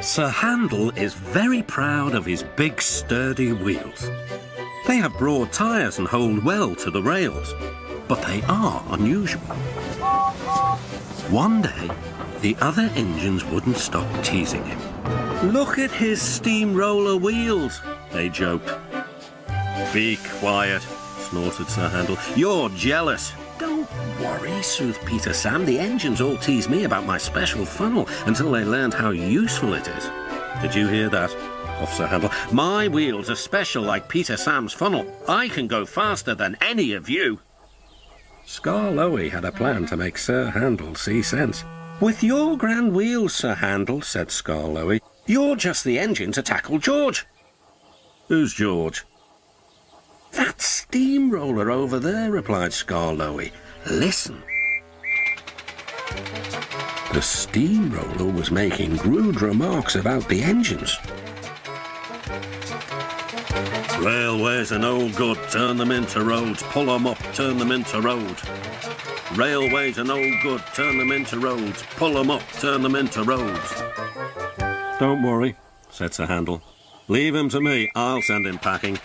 Sir Handel is very proud of his big sturdy wheels. They have broad tyres and hold well to the rails, but they are unusual. One day, the other engines wouldn't stop teasing him. "Look at his steamroller wheels," they joked. "Be quiet," snorted Sir Handel. "You're jealous." "Don't worry," soothed Peter Sam. "The engines all tease me about my special funnel until they learned how useful it is." "Did you hear that?" off Sir Handel. "My wheels are special like Peter Sam's funnel. I can go faster than any of you." Skarloey had a plan to make Sir Handel see sense. "With your grand wheels, Sir Handel," said Skarloey, "you're just the engine to tackle George." "Who's George?" "That steamroller over there," replied Skarloey. "Listen." The steamroller was making rude remarks about the engines. "Railways are no good, turn them into roads. Pull them up, turn them into roads. Railways are no good, turn them into roads. Pull them up, turn them into roads." "Don't worry," said Sir Handel. "Leave him to me, I'll send him packing.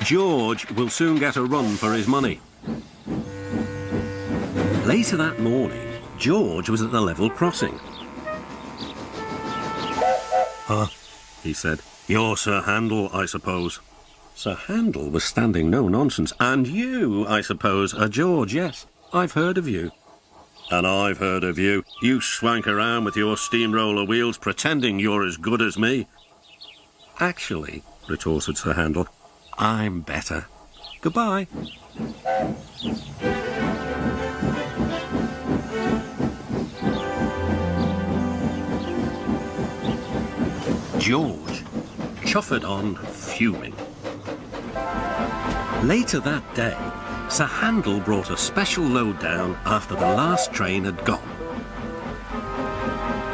George will soon get a run for his money." Later that morning, George was at the level crossing. "Huh," he said. "You're Sir Handel, I suppose." Sir Handel was standing no nonsense. "And you, I suppose, are George, yes. I've heard of you." "And I've heard of you. You swank around with your steamroller wheels pretending you're as good as me." "Actually," retorted Sir Handel, "I'm better. Goodbye." George chuffered on, fuming. Later that day, Sir Handel brought a special load down after the last train had gone.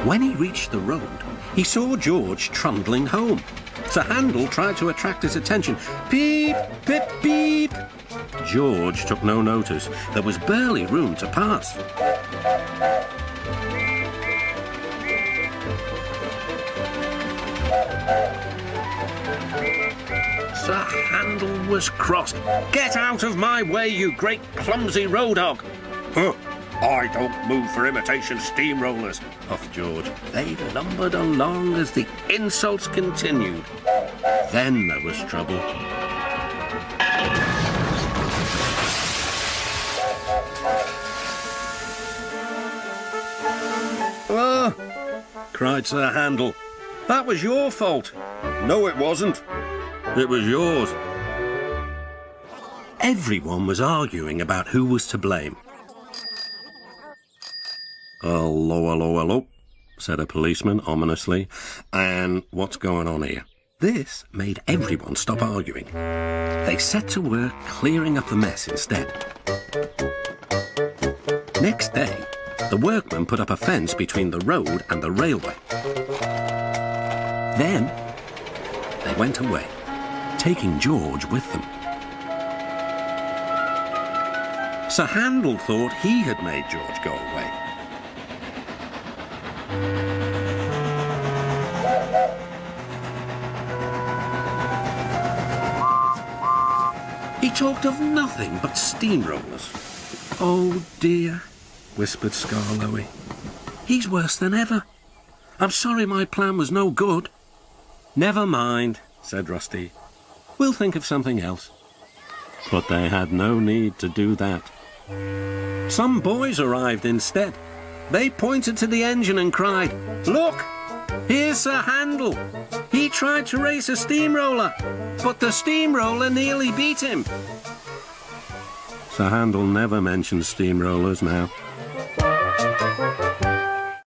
When he reached the road, he saw George trundling home. Sir Handel tried to attract his attention. "Beep, beep, beep." George took no notice. There was barely room to pass. Sir Handel was cross. "Get out of my way, you great clumsy road hog!" "Huh, I don't move for imitation steamrollers," puffed George. They lumbered along as the insults continued. Then there was trouble. "Ah!" cried Sir Handel. "That was your fault." "No, it wasn't. It was yours." Everyone was arguing about who was to blame. "Hello, hello, hello," said a policeman ominously. "And what's going on here?" This made everyone stop arguing. They set to work clearing up the mess instead. Next day, the workmen put up a fence between the road and the railway. Then they went away, taking George with them. Sir Handel thought he had made George go away. He talked of nothing but steamrollers. "Oh dear," whispered Skarloey. "He's worse than ever. I'm sorry my plan was no good." "Never mind," said Rusty. "We'll think of something else." But they had no need to do that. Some boys arrived instead. They pointed to the engine and cried, "Look, here's Sir Handel. He tried to race a steamroller, but the steamroller nearly beat him." Sir Handel never mentioned steamrollers now.